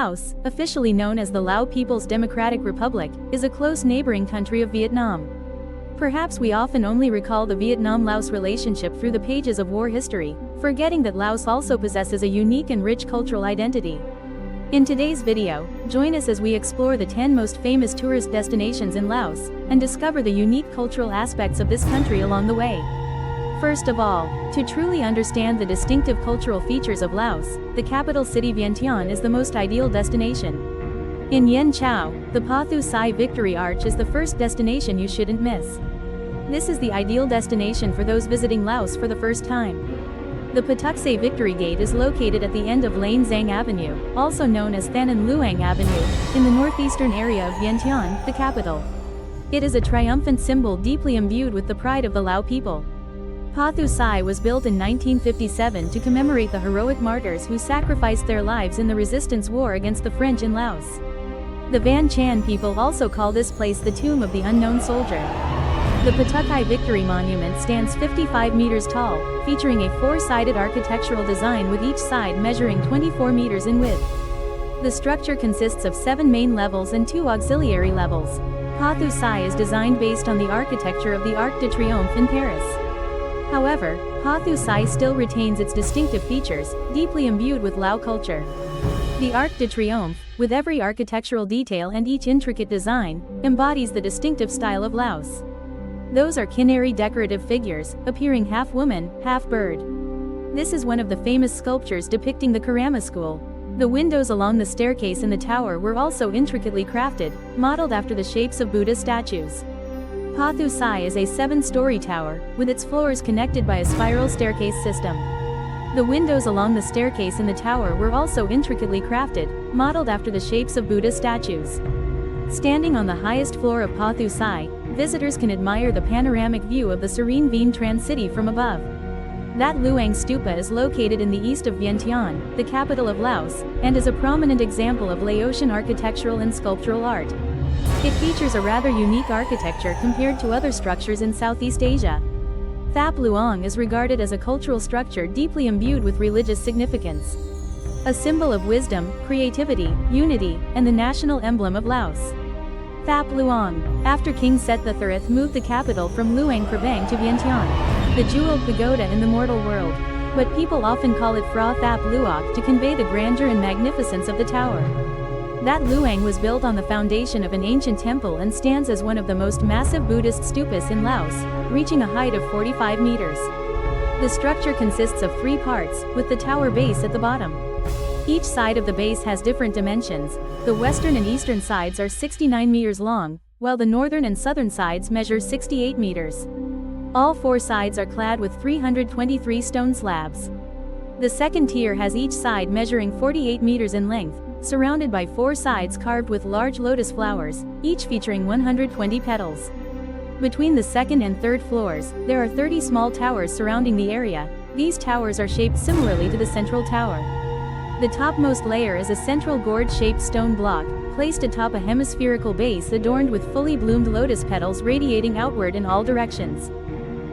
Laos, officially known as the Lao People's Democratic Republic, is a close neighboring country of Vietnam. Perhaps we often only recall the Vietnam-Laos relationship through the pages of war history, forgetting that Laos also possesses a unique and rich cultural identity. In today's video, join us as we explore the 10 most famous tourist destinations in Laos, and discover the unique cultural aspects of this country along the way. First of all, to truly understand the distinctive cultural features of Laos, the capital city Vientiane is the most ideal destination. In Yen Chau, the Pathu Sai Victory Arch is the first destination you shouldn't miss. This is the ideal destination for those visiting Laos for the first time. The Patuk Say Victory Gate is located at the end of Lane Zang Avenue, also known as Than Luang Avenue, in the northeastern area of Vientiane, the capital. It is a triumphant symbol deeply imbued with the pride of the Lao people. Pathu Sai was built in 1957 to commemorate the heroic martyrs who sacrificed their lives in the resistance war against the French in Laos. The Van Chan people also call this place the Tomb of the Unknown Soldier. The Patuk Victory Monument stands 55 meters tall, featuring a four-sided architectural design with each side measuring 24 meters in width. The structure consists of 7 main levels and 2 auxiliary levels. Pathu Sai is designed based on the architecture of the Arc de Triomphe in Paris. However, Pathu Sai still retains its distinctive features, deeply imbued with Lao culture. The Arc de Triomphe, with every architectural detail and each intricate design, embodies the distinctive style of Laos. Those are kinary decorative figures, appearing half woman, half bird. This is one of the famous sculptures depicting the Karama school. The windows along the staircase in the tower were also intricately crafted, modeled after the shapes of Buddha statues. Pathu Sai is a 7-story tower, with its floors connected by a spiral staircase system. The windows along the staircase in the tower were also intricately crafted, modeled after the shapes of Buddha statues. Standing on the highest floor of Pathu Sai, visitors can admire the panoramic view of the serene Vien Tran city from above. That Luang Stupa is located in the east of Vientiane, the capital of Laos, and is a prominent example of Laotian architectural and sculptural art. It features a rather unique architecture compared to other structures in Southeast Asia. Thap Luang is regarded as a cultural structure deeply imbued with religious significance. A symbol of wisdom, creativity, unity, and the national emblem of Laos. Thap Luang, after King Set III moved the capital from Luang Prabang to Vientiane, the jeweled pagoda in the mortal world, but people often call it Phra Thap Luok to convey the grandeur and magnificence of the tower. That Luang was built on the foundation of an ancient temple and stands as one of the most massive Buddhist stupas in Laos, reaching a height of 45 meters. The structure consists of 3 parts, with the tower base at the bottom. Each side of the base has different dimensions. The western and eastern sides are 69 meters long, while the northern and southern sides measure 68 meters. All 4 sides are clad with 323 stone slabs. The second tier has each side measuring 48 meters in length, surrounded by 4 sides carved with large lotus flowers, each featuring 120 petals. Between the second and third floors, there are 30 small towers surrounding the area. These towers are shaped similarly to the central tower. The topmost layer is a central gourd-shaped stone block, placed atop a hemispherical base adorned with fully bloomed lotus petals radiating outward in all directions.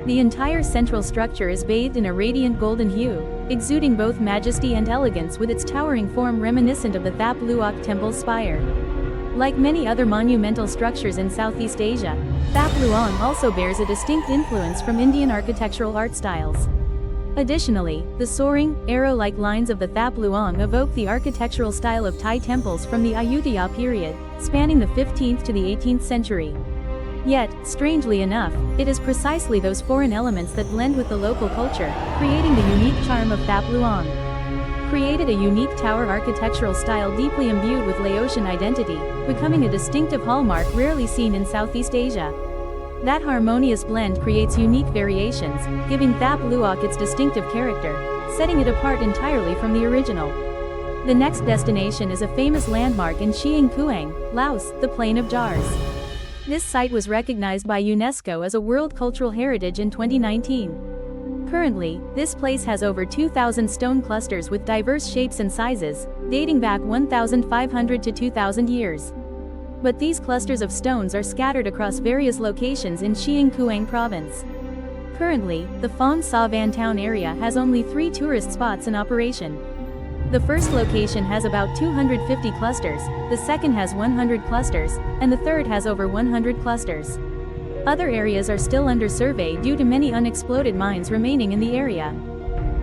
The entire central structure is bathed in a radiant golden hue, exuding both majesty and elegance with its towering form reminiscent of the Thap Luok temple spire. Like many other monumental structures in Southeast Asia, Thap Luang also bears a distinct influence from Indian architectural art styles. Additionally, the soaring, arrow-like lines of the Thap Luang evoke the architectural style of Thai temples from the Ayutthaya period, spanning the 15th to the 18th century. Yet, strangely enough, it is precisely those foreign elements that blend with the local culture, creating the unique charm of Thap Luang. Created a unique tower architectural style deeply imbued with Laotian identity, becoming a distinctive hallmark rarely seen in Southeast Asia. That harmonious blend creates unique variations, giving Thap Luok its distinctive character, setting it apart entirely from the original. The next destination is a famous landmark in Chiang Kuang, Laos, the Plain of Jars. This site was recognized by UNESCO as a World Cultural Heritage in 2019. Currently, this place has over 2,000 stone clusters with diverse shapes and sizes, dating back 1,500 to 2,000 years. But these clusters of stones are scattered across various locations in Chiang Kuang province. Currently, the Phong Sa Van town area has only 3 tourist spots in operation. The first location has about 250 clusters, the second has 100 clusters, and the third has over 100 clusters. Other areas are still under survey due to many unexploded mines remaining in the area.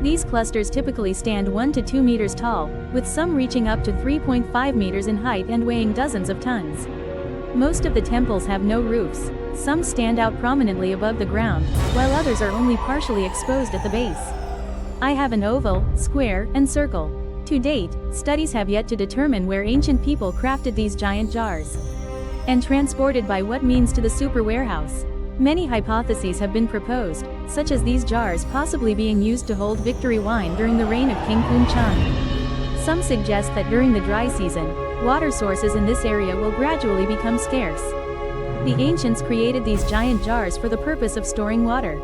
These clusters typically stand 1 to 2 meters tall, with some reaching up to 3.5 meters in height and weighing dozens of tons. Most of the temples have no roofs. Some stand out prominently above the ground, while others are only partially exposed at the base. I have an oval, square, and circle. To date, studies have yet to determine where ancient people crafted these giant jars and transported by what means to the super warehouse. Many hypotheses have been proposed, such as these jars possibly being used to hold victory wine during the reign of King Kuang Si. Some suggest that during the dry season, water sources in this area will gradually become scarce. The ancients created these giant jars for the purpose of storing water.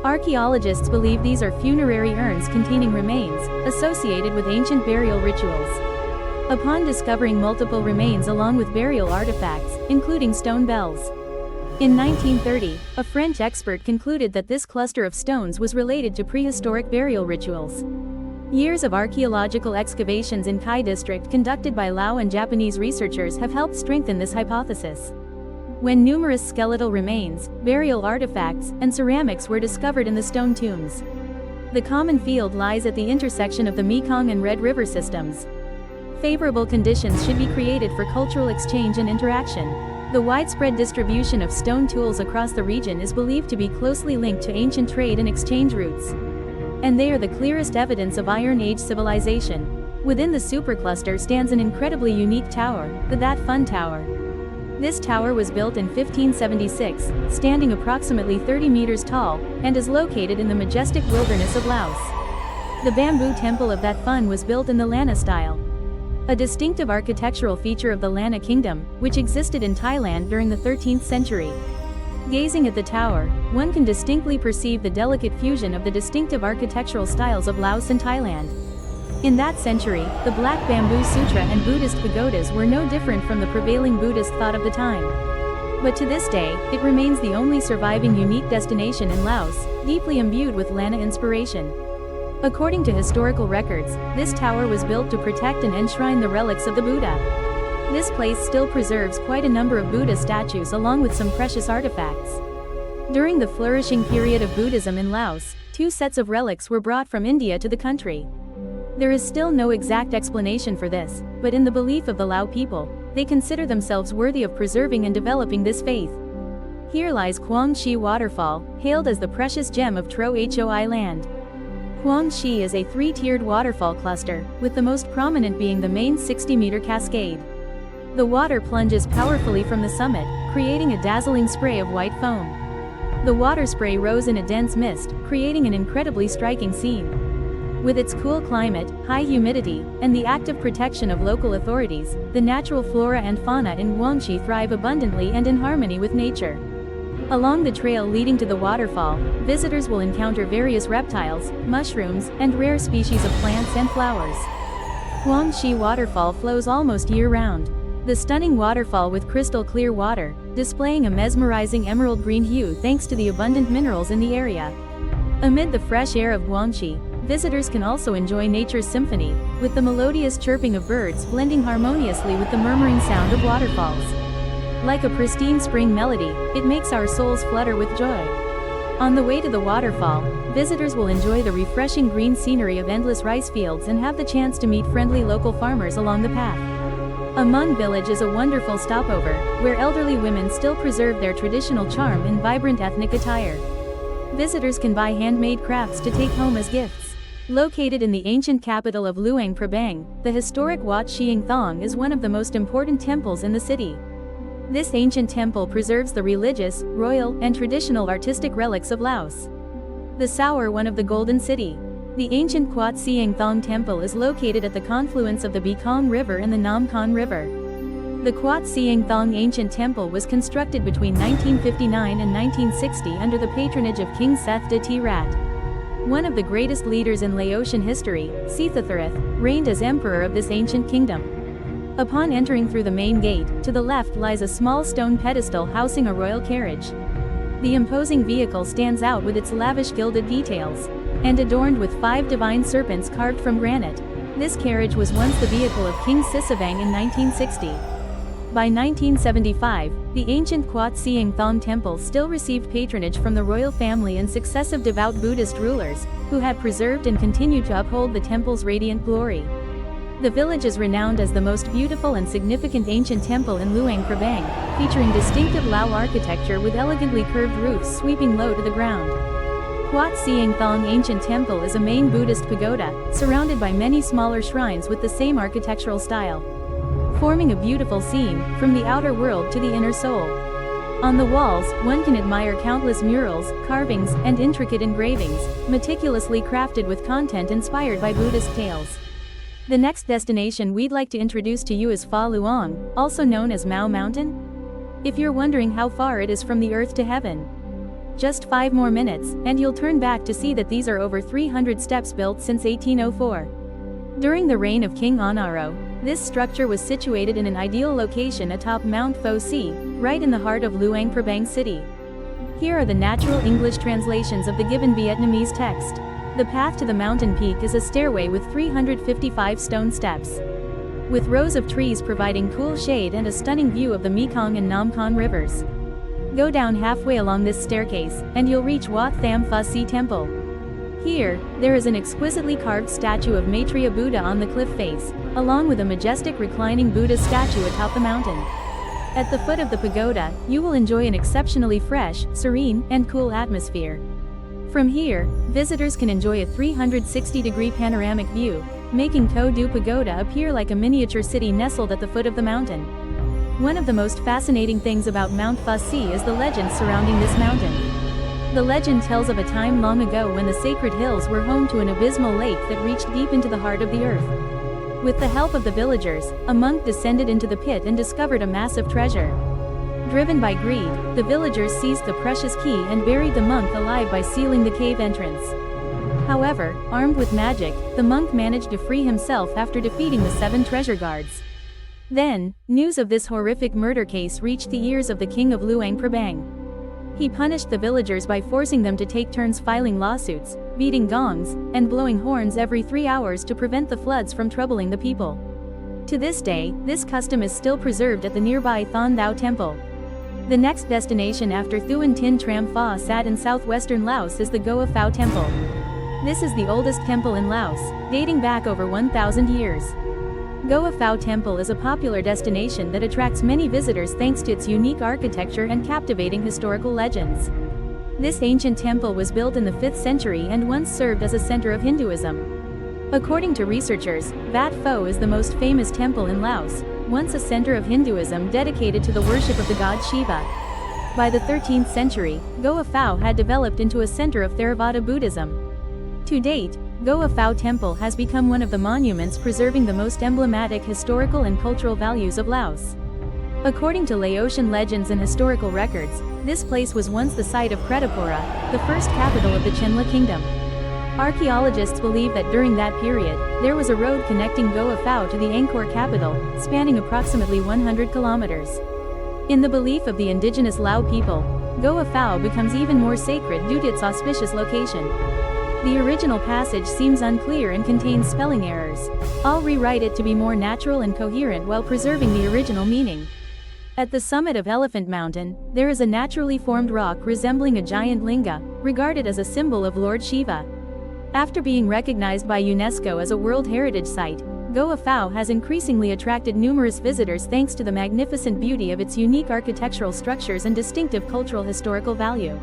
Archaeologists believe these are funerary urns containing remains associated with ancient burial rituals. Upon discovering multiple remains along with burial artifacts, including stone bells, in 1930, a French expert concluded that this cluster of stones was related to prehistoric burial rituals. Years of archaeological excavations in Kai district conducted by Lao and Japanese researchers have helped strengthen this hypothesis. When numerous skeletal remains, burial artifacts, and ceramics were discovered in the stone tombs. The common field lies at the intersection of the Mekong and Red River systems. Favorable conditions should be created for cultural exchange and interaction. The widespread distribution of stone tools across the region is believed to be closely linked to ancient trade and exchange routes. And they are the clearest evidence of Iron Age civilization. Within the supercluster stands an incredibly unique tower, the That Fun Tower. This tower was built in 1576, standing approximately 30 meters tall, and is located in the majestic wilderness of Laos. The bamboo temple of That Fun was built in the Lanna style, a distinctive architectural feature of the Lanna Kingdom, which existed in Thailand during the 13th century. Gazing at the tower, one can distinctly perceive the delicate fusion of the distinctive architectural styles of Laos and Thailand. In that century, the Black Bamboo Sutra and Buddhist pagodas were no different from the prevailing Buddhist thought of the time. But to this day, it remains the only surviving unique destination in Laos, deeply imbued with Lanna inspiration. According to historical records, this tower was built to protect and enshrine the relics of the Buddha. This place still preserves quite a number of Buddha statues along with some precious artifacts. During the flourishing period of Buddhism in Laos, 2 sets of relics were brought from India to the country. There is still no exact explanation for this, but in the belief of the Lao people, they consider themselves worthy of preserving and developing this faith. Here lies Kuang Si Waterfall, hailed as the precious gem of Tro Hoi land. Kuang Si is a 3-tiered waterfall cluster, with the most prominent being the main 60-meter cascade. The water plunges powerfully from the summit, creating a dazzling spray of white foam. The water spray rose in a dense mist, creating an incredibly striking scene. With its cool climate, high humidity, and the active protection of local authorities, the natural flora and fauna in Kuang Si thrive abundantly and in harmony with nature. Along the trail leading to the waterfall, visitors will encounter various reptiles, mushrooms, and rare species of plants and flowers. Kuang Si Waterfall flows almost year-round. The stunning waterfall with crystal clear water, displaying a mesmerizing emerald green hue thanks to the abundant minerals in the area. Amid the fresh air of Kuang Si, visitors can also enjoy nature's symphony, with the melodious chirping of birds blending harmoniously with the murmuring sound of waterfalls. Like a pristine spring melody, it makes our souls flutter with joy. On the way to the waterfall, visitors will enjoy the refreshing green scenery of endless rice fields and have the chance to meet friendly local farmers along the path. Among Village is a wonderful stopover, where elderly women still preserve their traditional charm in vibrant ethnic attire. Visitors can buy handmade crafts to take home as gifts. Located in the ancient capital of Luang Prabang, the historic Wat Siang Thong is one of the most important temples in the city. This ancient temple preserves the religious, royal, and traditional artistic relics of Laos. The Sour One of the Golden City. The ancient Wat Siang Thong Temple is located at the confluence of the Mekong River and the Nam Khan River. The Wat Siang Thong Ancient Temple was constructed between 1959 and 1960 under the patronage of King Seth de Tirat. One of the greatest leaders in Laotian history, Sithatharith, reigned as emperor of this ancient kingdom. Upon entering through the main gate, to the left lies a small stone pedestal housing a royal carriage. The imposing vehicle stands out with its lavish gilded details, and adorned with 5 divine serpents carved from granite. This carriage was once the vehicle of King Sisavang in 1960. By 1975, the ancient Wat Siang Thong temple still received patronage from the royal family and successive devout Buddhist rulers, who had preserved and continued to uphold the temple's radiant glory. The village is renowned as the most beautiful and significant ancient temple in Luang Prabang, featuring distinctive Lao architecture with elegantly curved roofs sweeping low to the ground. Wat Siang Thong Ancient Temple is a main Buddhist pagoda, surrounded by many smaller shrines with the same architectural style, forming a beautiful scene, from the outer world to the inner soul. On the walls, one can admire countless murals, carvings, and intricate engravings, meticulously crafted with content inspired by Buddhist tales. The next destination we'd like to introduce to you is Fa Luang, also known as Mao Mountain. If you're wondering how far it is from the earth to heaven, just 5 more minutes, and you'll turn back to see that these are over 300 steps built since 1804. During the reign of King Onaro, this structure was situated in an ideal location atop Mount Pho Si, right in the heart of Luang Prabang city. Here are the natural English translations of the given Vietnamese text. The path to the mountain peak is a stairway with 355 stone steps, with rows of trees providing cool shade and a stunning view of the Mekong and Nam Con rivers. Go down halfway along this staircase, and you'll reach Wat Tham Pha Si Temple. Here, there is an exquisitely carved statue of Maitreya Buddha on the cliff face, along with a majestic reclining Buddha statue atop the mountain. At the foot of the pagoda, you will enjoy an exceptionally fresh, serene, and cool atmosphere. From here, visitors can enjoy a 360-degree panoramic view, making Ko Du Pagoda appear like a miniature city nestled at the foot of the mountain. One of the most fascinating things about Mount Pha Si is the legend surrounding this mountain. The legend tells of a time long ago when the sacred hills were home to an abysmal lake that reached deep into the heart of the earth. With the help of the villagers, a monk descended into the pit and discovered a massive treasure. Driven by greed, the villagers seized the precious key and buried the monk alive by sealing the cave entrance. However, armed with magic, the monk managed to free himself after defeating the 7 treasure guards. Then, news of this horrific murder case reached the ears of the king of Luang Prabang. He punished the villagers by forcing them to take turns filing lawsuits, beating gongs, and blowing horns every 3 hours to prevent the floods from troubling the people. To this day, this custom is still preserved at the nearby Thon Thao Temple. The next destination after Thuan Tin Tram Pha Sat in southwestern Laos is the Goa Phao Temple. This is the oldest temple in Laos, dating back over 1,000 years. Goa Phao Temple is a popular destination that attracts many visitors thanks to its unique architecture and captivating historical legends. This ancient temple was built in the 5th century and once served as a center of Hinduism. According to researchers, Wat Pho is the most famous temple in Laos, once a center of Hinduism dedicated to the worship of the god Shiva. By the 13th century, Goa Phao had developed into a center of Theravada Buddhism. To date, Goa Phao Temple has become one of the monuments preserving the most emblematic historical and cultural values of Laos. According to Laotian legends and historical records, this place was once the site of Kretapura, the first capital of the Chenla kingdom. Archaeologists believe that during that period, there was a road connecting Goa Phao to the Angkor capital, spanning approximately 100 kilometers. In the belief of the indigenous Lao people, Goa Phao becomes even more sacred due to its auspicious location. The original passage seems unclear and contains spelling errors. I'll rewrite it to be more natural and coherent while preserving the original meaning. At the summit of Elephant Mountain, there is a naturally formed rock resembling a giant linga, regarded as a symbol of Lord Shiva. After being recognized by UNESCO as a World Heritage Site, Goa Phao has increasingly attracted numerous visitors thanks to the magnificent beauty of its unique architectural structures and distinctive cultural historical value.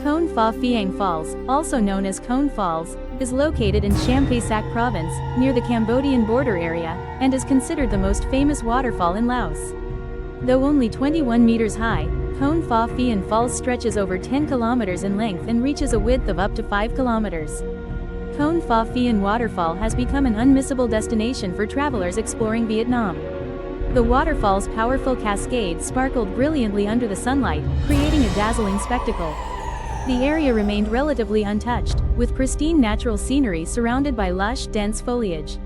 Kuang Si Falls Falls, also known as Kuang Falls, is located in Champasak Province, near the Cambodian border area, and is considered the most famous waterfall in Laos. Though only 21 meters high, Kuang Si Falls stretches over 10 kilometers in length and reaches a width of up to 5 kilometers. Kuang Si Waterfall has become an unmissable destination for travelers exploring Vietnam. The waterfall's powerful cascades sparkled brilliantly under the sunlight, creating a dazzling spectacle. The area remained relatively untouched, with pristine natural scenery surrounded by lush, dense foliage.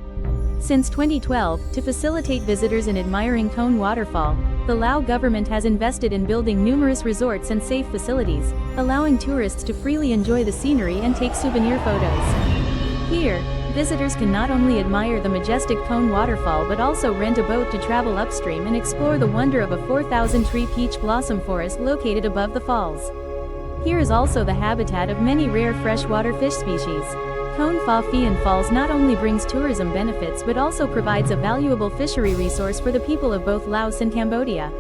Since 2012, to facilitate visitors in admiring Kuang Waterfall, the Lao government has invested in building numerous resorts and safe facilities, allowing tourists to freely enjoy the scenery and take souvenir photos. Here, visitors can not only admire the majestic Cone waterfall but also rent a boat to travel upstream and explore the wonder of a 4,000-tree peach blossom forest located above the falls. Here is also the habitat of many rare freshwater fish species. Kuang Si Falls not only brings tourism benefits but also provides a valuable fishery resource for the people of both Laos and Cambodia.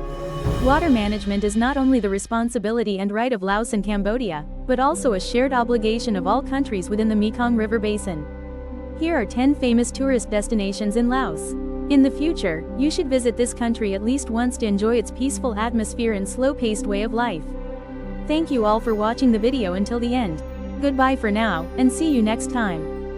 Water management is not only the responsibility and right of Laos and Cambodia, but also a shared obligation of all countries within the Mekong River Basin. Here are 10 famous tourist destinations in Laos. In the future, you should visit this country at least once to enjoy its peaceful atmosphere and slow-paced way of life. Thank you all for watching the video until the end. Goodbye for now, and see you next time.